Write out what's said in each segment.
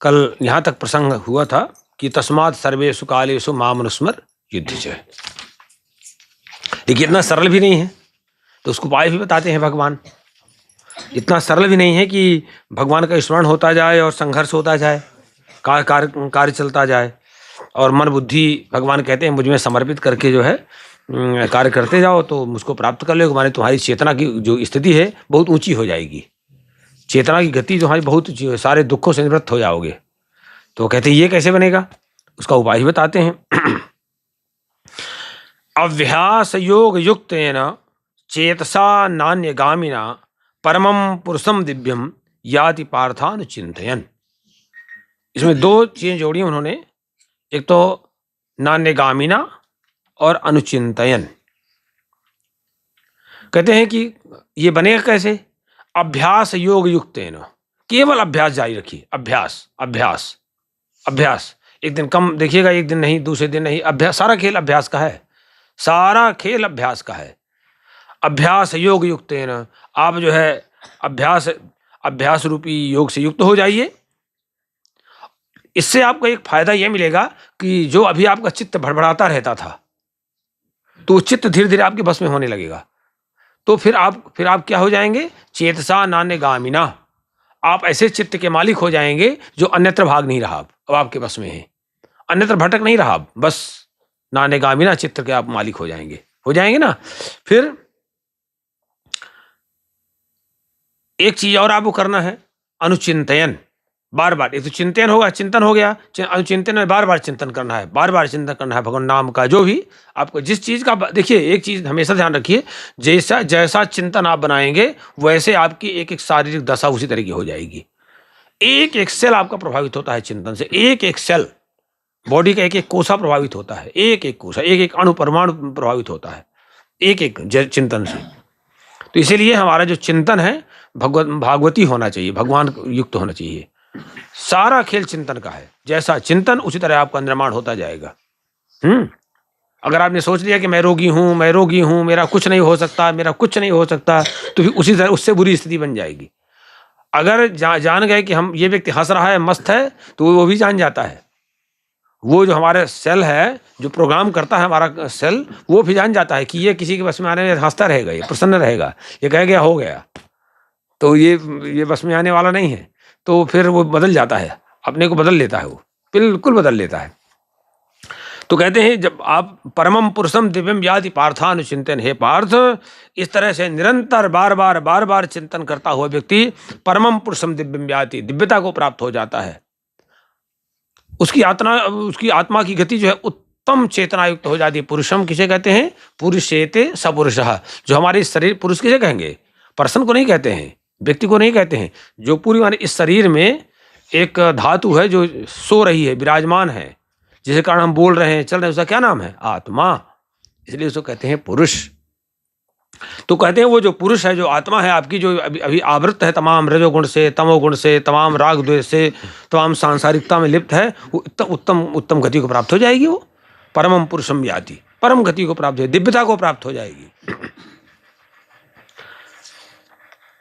कल यहाँ तक प्रसंग हुआ था कि तस्मात् सर्वेषु कालेषु मामनुस्मर युध्यच। देखिए इतना सरल भी नहीं है, तो उसको उपाय भी बताते हैं भगवान। इतना सरल भी नहीं है कि भगवान का स्मरण होता जाए और संघर्ष होता जाए, कार्य चलता जाए, और मन बुद्धि भगवान कहते हैं मुझ में समर्पित करके जो है कार्य करते जाओ तो मुझको प्राप्त कर लोगे। माने तुम्हारी चेतना की जो स्थिति है बहुत ऊंची हो जाएगी, चेतना की गति जो हमारी बहुत ऊंची हो, सारे दुखों से निवृत्त हो जाओगे। तो कहते हैं ये कैसे बनेगा, उसका उपाय ही बताते हैं। अभ्यास योग युक्तेन चेतसा नान्यगामिना परमं पुरुषम दिव्यम याति पार्थानुचिंतयन्। इसमें दो चीजें जोड़ी उन्होंने, एक तो नान्यगामिना और अनुचिंतयन। कहते हैं कि ये बनेगा कैसे, अभ्यास योग युक्तेन, केवल अभ्यास जारी रखिए, अभ्यास अभ्यास अभ्यास। एक दिन कम देखिएगा, एक दिन नहीं, दूसरे दिन नहीं, अभ्यास। सारा खेल अभ्यास का है, सारा खेल अभ्यास का है। अभ्यास योग युक्तेन, आप जो है अभ्यास रूपी योग से युक्त हो जाइए। इससे आपको एक फायदा यह मिलेगा कि जो अभी आपका चित्त भड़बड़ाता रहता था तो चित्त धीरे धीरे आपके बस में होने लगेगा। तो फिर आप क्या हो जाएंगे, चेतसा नान्यगामिना, आप ऐसे चित्त के मालिक हो जाएंगे जो अन्यत्र भाग नहीं रहा, अब आपके बस में है, अन्यत्र भटक नहीं रहा, बस नान्यगामिना चित्त के आप मालिक हो जाएंगे ना। फिर एक चीज और आपको करना है, अनुचिंतयन। बार बार, एक तो चिंतन होगा, चिंतन हो गया, अनुचिंतन में बार बार चिंतन करना है, बार बार चिंतन करना है भगवान नाम का। जो भी आपको जिस चीज का, देखिए एक चीज हमेशा ध्यान रखिए, जैसा चिंतन आप बनाएंगे वैसे आपकी एक एक शारीरिक दशा उसी तरीके हो जाएगी। एक एक सेल आपका प्रभावित होता है चिंतन से, एक एक सेल, बॉडी का एक एक कोसा प्रभावित होता है, एक एक कोसा, एक एक अणु परमाणु प्रभावित होता है एक एक चिंतन से। तो इसीलिए हमारा जो चिंतन है भागवती होना चाहिए, भगवान युक्त होना चाहिए। सारा खेल चिंतन का है, जैसा चिंतन उसी तरह आपका निर्माण होता जाएगा। अगर आपने सोच लिया कि मैं रोगी हूं, मेरा कुछ नहीं हो सकता, तो फिर उसी तरह उससे बुरी स्थिति बन जाएगी। अगर जान गए कि हम ये व्यक्ति हंस रहा है, मस्त है, तो वो भी जान जाता है। वो जो हमारे सेल है, जो प्रोग्राम करता है हमारा सेल, वो भी जान जाता है कि ये किसी के बस में आने में हंसता रहेगा, ये प्रसन्न रहेगा, ये कह गया हो गया, तो ये बस में आने वाला नहीं है। तो फिर वो बदल जाता है, अपने को बदल लेता है, वो बिल्कुल बदल लेता है। तो कहते हैं जब आप परमम पुरुषम दिव्यम याति पार्थानुचिंतन, हे पार्थ, इस तरह से निरंतर बार बार चिंतन करता हुआ व्यक्ति परमम पुरुषम दिव्यम याति, दिव्यता को प्राप्त हो जाता है। उसकी आत्मा की गति जो है उत्तम चेतना युक्त हो जाती है। पुरुषम किसे कहते हैं, पुरुषेते सपुरुषः। जो हमारे शरीर, पुरुष किसे कहेंगे, पर्सन को नहीं कहते हैं, व्यक्ति को नहीं कहते हैं। जो पूरी माने इस शरीर में एक धातु है जो सो रही है, विराजमान है, जिसके कारण हम बोल रहे हैं, चल रहे हैं, उसका क्या नाम है, आत्मा। इसलिए उसको कहते हैं पुरुष। तो कहते हैं वो जो पुरुष है, जो आत्मा है आपकी, जो अभी आवृत है तमाम रजोगुण से, तमोगुण से, तमाम राग द्वेष से, तमाम सांसारिकता में लिप्त है, वो उत्तम गति को प्राप्त हो जाएगी। वो परमम पुरुषम याति, परम गति को प्राप्त हो, दिव्यता को प्राप्त हो जाएगी।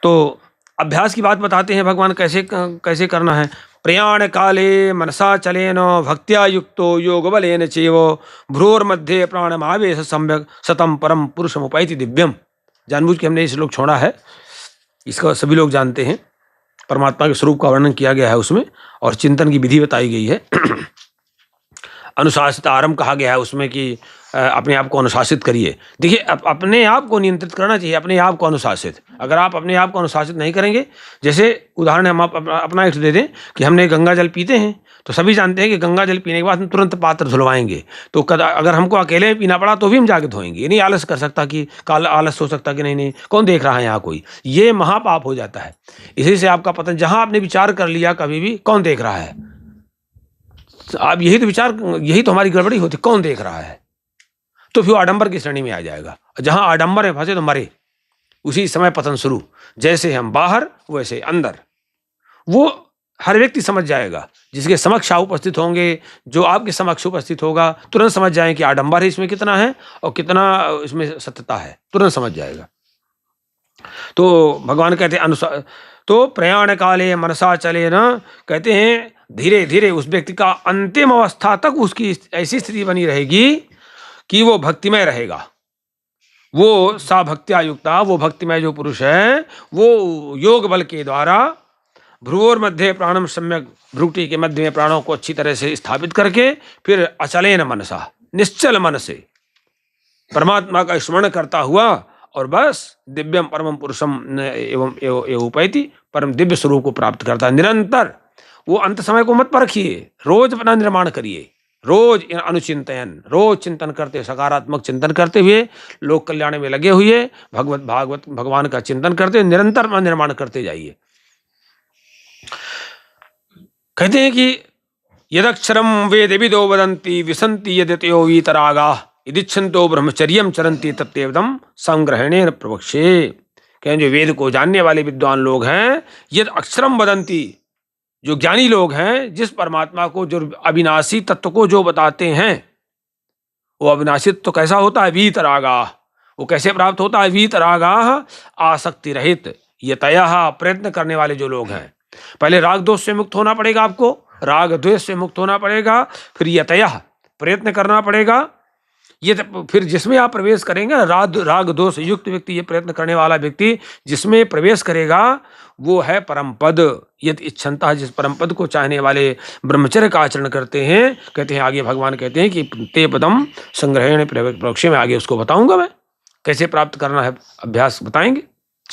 तो अभ्यास की बात बताते हैं भगवान, कैसे करना है। प्रयाण काले मनसा चलेन भक्त्या युक्तो योग बलेन चैव भ्रोर्मध्ये प्राणमावेश सम्यक सतम परम पुरुषम उपैति दिव्यम। जानबूझ के हमने ये श्लोक छोड़ा है, इसका सभी लोग जानते हैं। परमात्मा के स्वरूप का वर्णन किया गया है उसमें, और चिंतन की विधि बताई गई है। अनुशासित आरंभ कहा गया है उसमें कि अपने आप को अनुशासित करिए। देखिए अपने आप को नियंत्रित करना चाहिए, अपने आप को अनुशासित। अगर आप अपने आप को अनुशासित नहीं करेंगे, जैसे उदाहरण हम अपना एक दे दें कि हमने गंगा जल पीते हैं, तो सभी जानते हैं कि गंगा जल पीने के बाद हम तुरंत पात्र धुलवाएंगे। तो अगर हमको अकेले पीना पड़ा तो भी हम जाके धोएंगे। ये नहीं आलस कर सकता कि आलस हो सकता कि नहीं कौन देख रहा है यहाँ कोई, ये महापाप हो जाता है। इसी से आपका पतन, जहाँ आपने विचार कर लिया कभी भी कौन देख रहा है, आप यही तो हमारी गड़बड़ी होती, कौन देख रहा है, तो फिर आडंबर की श्रेणी में आ जाएगा। जहां आडंबर है फंसे तो मरे, उसी समय पतन शुरू। जैसे हम बाहर वैसे अंदर, वो हर व्यक्ति समझ जाएगा। जिसके समक्ष आप उपस्थित होंगे, जो आपके समक्ष उपस्थित होगा, तुरंत समझ जाए कि आडंबर है इसमें कितना है और कितना इसमें सत्यता है, तुरंत समझ जाएगा। तो भगवान कहते हैं तो प्रयाण काले मनसा चले न, कहते हैं धीरे धीरे उस व्यक्ति का अंतिम अवस्था तक उसकी ऐसी स्थिति बनी रहेगी कि वो भक्तिमय रहेगा। वो सा भक्त्या युक्ता, वो भक्तिमय जो पुरुष है, वो योग बल के द्वारा भ्रुवोर मध्य प्राणम सम्यक, भ्रुकुटी के मध्य में प्राणों को अच्छी तरह से स्थापित करके फिर अचलेन मनसा, निश्चल मन से परमात्मा का स्मरण करता हुआ और बस दिव्यम परमम पुरुषम एवं उपैति, परम दिव्य स्वरूप को प्राप्त करता है। निरंतर वो अंत समय को मत परखिए, रोज अपना निर्माण करिए, रोज अनुचिंतन, रोज चिंतन करते, सकारात्मक चिंतन करते हुए, लोक कल्याण में लगे हुए, भागवत भगवान का चिंतन करते, निरंतर अपना निर्माण करते जाइए। कहते हैं कि यदक्षरम वेद विदो वदंती विसंति यदतयो वीतरागा यदिच्छन्तो ब्रह्मचर्यम चरन्ति तत्तेवदम संग्रहेणेन प्रवक्षे। कहें जो वेद को जानने वाले विद्वान लोग हैं, यद अक्षरम वदंती, जो ज्ञानी लोग हैं, जिस परमात्मा को, जो अविनाशी तत्व को जो बताते हैं, वो अविनाशी तत्व कैसा होता है? वीतरागा। वो कैसे प्राप्त होता है? वीतरागा, आसक्ति रहित, यतयः, प्रयत्न करने वाले जो लोग हैं। पहले राग दोष से मुक्त होना पड़ेगा आपको, राग द्वेष से मुक्त होना पड़ेगा, फिर यतयः प्रयत्न करना पड़ेगा। ये फिर जिसमें आप प्रवेश करेंगे, राग दोष युक्त व्यक्ति, ये प्रयत्न करने वाला व्यक्ति जिसमें प्रवेश करेगा वो है परम पद। यदि इच्छन्ता, जिस परम पद को चाहने वाले ब्रह्मचर्य का आचरण करते हैं, कहते हैं आगे भगवान कहते हैं कि ते पदम संग्रहेण प्रवक्ष्ये, में आगे उसको बताऊंगा मैं कैसे प्राप्त करना है, अभ्यास बताएंगे।